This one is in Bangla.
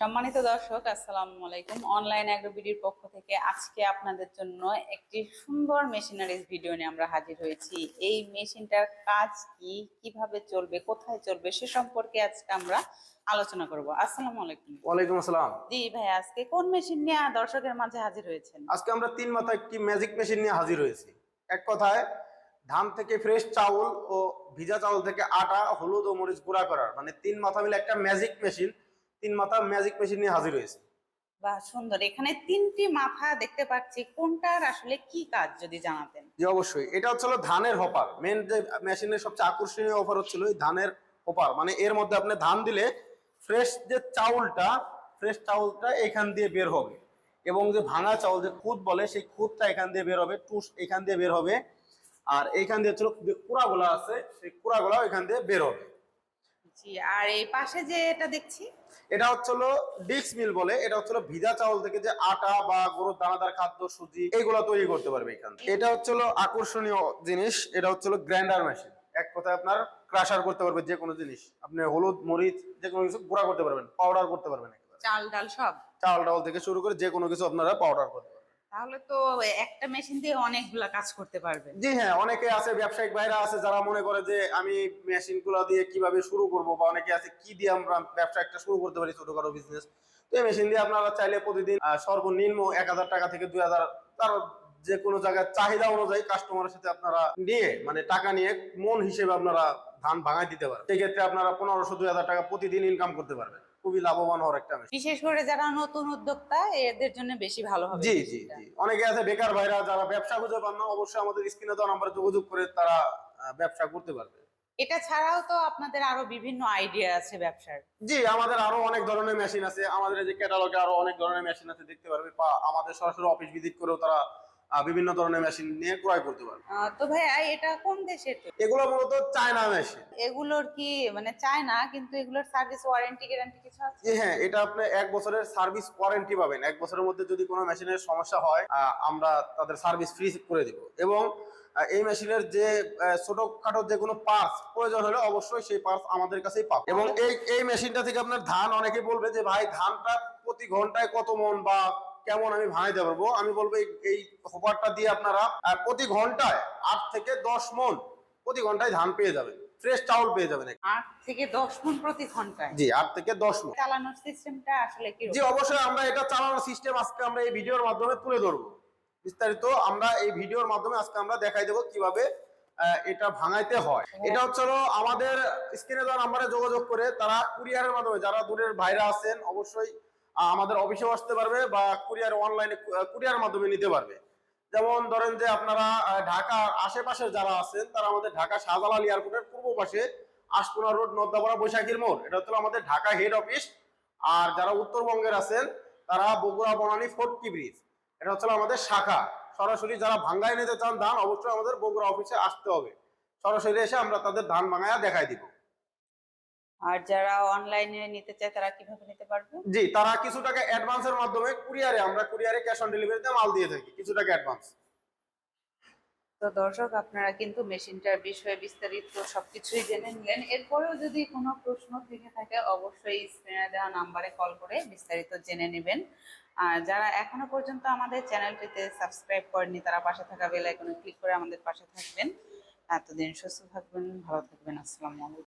সম্মানিত দর্শক, আসসালামু আলাইকুম। অনলাইন অ্যাগ্রোবিডির পক্ষ থেকে আজকে আপনাদের জন্য একটি সুন্দর মেশিনারিজ ভিডিও নিয়ে আমরা হাজির হয়েছি। এই মেশিনটার কাজ কি, কিভাবে চলবে, কোথায় চলবে সে সম্পর্কে আজকে আমরা আলোচনা করব। আসসালামু আলাইকুম। ওয়ালাইকুম আসসালাম। জি ভাই, আজকে কোন মেশিন নিয়ে দর্শকের মাঝে হাজির হয়েছেন? আজকে আমরা তিন মাথা একটি ম্যাজিক মেশিন নিয়ে হাজির হয়েছি। এক কথায় ধান থেকে ফ্রেশ চাউল ও ভিজা চাউল থেকে আটা, হলুদ ও মরিচ গুঁড়া করার মানে তিন মাথা মিলে একটা ম্যাজিক মেশিন, তিন মাথা ম্যাজিক মেশিন নিয়ে হাজির হয়েছে। বাহ, সুন্দর। এখানে তিনটি মাথা দেখতে পাচ্ছি, কোনটার আসলে কি কাজ যদি জানাতেন। জি অবশ্যই, এটা হচ্ছিল ধানের হপার। মেন যে মেশিনের সবচেয়ে আকর্ষণীয় অফার হচ্ছিল এই ধানের হপার। মানে এর মধ্যে আপনি ধান দিলে ফ্রেশ চাউলটা এখান দিয়ে বের হবে, এবং যে ভাঙা চাউল যে খুদ বলে সেই খুদটা এখান দিয়ে বের হবে, টুস এখান দিয়ে বের হবে, আর এইখান দিয়ে হচ্ছিল যে কুড়াগুলা আছে সেই কুড়াগুলাও এখান দিয়ে বের হবে। জি, আর এই পাশে যে এটা দেখছি, এটা হচ্ছিল ডিক্স মিল বলে। এটা হচ্ছিল ভিজা চাউল থেকে যে আটা বা গরুর দানাদার খাদ্য, সুজি এইগুলা তৈরি করতে পারবে এখান থেকে। এটা হচ্ছিল আকর্ষণীয় জিনিস, এটা হচ্ছিল গ্রাইন্ডার মেশিন। এক কথায় আপনার ক্রাশার করতে পারবে যে কোনো জিনিস, আপনি হলুদ মরিচ যে কোনো কিছু গুঁড়া করতে পারবেন, পাউডার করতে পারবেন। চাল ডাল সব, চাল ডাল থেকে শুরু করে যে কোনো কিছু আপনারা পাউডার করতে পারবেন। তাহলে তো একটা মেশিন দিয়ে অনেকগুলা কাজ করতে পারবেন। জি হ্যাঁ, অনেকে আছে ব্যবসায়িক ভাইরা আছে যারা মনে করে যে আমি মেশিন গুলা দিয়ে কিভাবে শুরু করব, বা অনেকে আছে কি দিয়ে আমরা ব্যবসা একটা শুরু করতে পারি, ছোটখাটো বিজনেস। তো এই মেশিন দিয়ে আপনারা চাইলে প্রতিদিন সর্বনিম্ন 1,000 টাকা থেকে 2,000, তার যে কোনো জায়গায় চাহিদা অনুযায়ী কাস্টমারের সাথে আপনারা নিয়ে মানে টাকা নিয়ে মন হিসেবে আপনারা ধান ভাঙায় দিতে পারেন। সেক্ষেত্রে আপনারা 1,500-2,000 টাকা প্রতিদিন ইনকাম করতে পারবেন। খুবই লাভবান হওয়ার একটা মেশিন। বিশেষ করে যারা নতুন উদ্যোক্তা, এদের জন্য বেশি ভালো হবে জি জি মেশিনটা। জি, অনেকে আছে বেকার ভাইরা যারা ব্যবসা খুঁজে পান না, অবশ্যই আমাদের স্ক্রিনে দেওয়া নাম্বারে যোগাযোগ করে তারা ব্যবসা করতে পারবে। এটা ছাড়াও তো আপনাদের আরো বিভিন্ন আইডিয়া আছে ব্যবসার। জি, আমাদের আরো অনেক ধরনের মেশিন আছে। আমাদের এই যে ক্যাটালগে আরো অনেক ধরনের মেশিন আছে, দেখতে পারবে, বা আমাদের সরাসরি অফিস ভিজিট করেও তারা বিভিন্ন ধরনের মেশিন নিয়ে ক্রয় করতে পারবে। তো ভাইয়া, এটা কোন দেশের? এগুলো মূলত চায়না মেশিন। এগুলোর কি মানে চায় না, কিন্তু এগুলোর সার্ভিস ওয়ারেন্টি গ্যারান্টি কিছু আছে? জি হ্যাঁ, এটা আপনি 1 বছরের সার্ভিস ওয়ারেন্টি পাবেন। 1 বছরের মধ্যে যদি কোনো মেশিনের সমস্যা হয় আমরা তাদের সার্ভিস ফ্রি করে দিব। এবং এই মেশিনের যে ছোটখাটো যে কোনো পার্টস প্রয়োজন হলে অবশ্যই সেই পার্টস আমাদের কাছেই পাবেন। এবং এই মেশিনটা থেকে আপনার ধান, অনেকেই বলবে যে ভাই ধানটা প্রতি ঘন্টায় কত মন বা কেমন আমি ভাঙাইতে পারবো, আমি বলবো এই হোপারটা দিয়ে আপনারা প্রতি ঘন্টায় 8 থেকে 10 মন প্রতি ঘন্টায় ধান পেয়ে যাবেন, ফ্রেশ চাউল পেয়ে যাবেন। 8 থেকে 10 মণ প্রতি ঘন্টায়? জি, 8 থেকে 10 মন। চালানোর সিস্টেমটা আসলে কি? জি অবশ্যই, আমরা এটা চালানোর সিস্টেম আজকে আমরা এই ভিডিওর মাধ্যমে তুলে ধরবো। বিস্তারিত আমরা এই ভিডিওর মাধ্যমে আজকে আমরা দেখাই দেবো কিভাবে এটা ভাঙাইতে হয়। এটা হচ্ছে আমাদের স্ক্রিনে দেওয়া নাম্বারে যোগাযোগ করে তারা কুরিয়ারের মাধ্যমে, যারা দূরের ভাইরা আছেন অবশ্যই আমাদের অফিসেও আসতে পারবে, বা কুরিয়ার অনলাইনে কুরিয়ার মাধ্যমে নিতে পারবে। যেমন ধরেন যে আপনারা ঢাকার আশেপাশে যারা আছেন তারা আমাদের ঢাকা শাহজালাল এয়ারপোর্টের পূর্ব পাশে আশপুরা রোড, নদ্দাপাড়া, বৈশাখীর মোড়, এটা হচ্ছে আমাদের ঢাকা হেড অফিস। আর যারা উত্তরবঙ্গের আছেন তারা বগুড়া বনানী ফোর্টকি ব্রিজ, এটা হচ্ছে আমাদের শাখা। সরাসরি যারা ভাঙ্গায় নিতে চান ধান, অবশ্যই আমাদের বগুড়া অফিসে আসতে হবে। সরাসরি এসে আমরা তাদের ধান ভাঙায়া দেখাই দিব। আর যারা অনলাইনে নিতে চায় তারা কিভাবে নিতে পারবে? জি, তারা কিছু টাকা অ্যাডভান্সের মাধ্যমে আমরা কুরিয়ারে ক্যাশ অন ডেলিভারিতে মাল দিয়ে থাকি, কিছু টাকা অ্যাডভান্স। তো দর্শক, আপনারা কিন্তু মেশিনটার বিষয়ে বিস্তারিত সবকিছুই জেনে নিলেন। এরপরেও যদি কোনো প্রশ্ন থেকে থাকে অবশ্যই স্ক্রিনে দেওয়া নাম্বারে কল করে বিস্তারিত জেনে নেবেন। আর যারা এখনো পর্যন্ত আমাদের চ্যানেলটিতে সাবস্ক্রাইব করেননি তারা পাশে থাকা বেল আইকনে ক্লিক করে আমাদের পাশে থাকবেন। এতদিন সুস্থ থাকবেন, ভালো থাকবেন। আসসালামু আলাইকুম।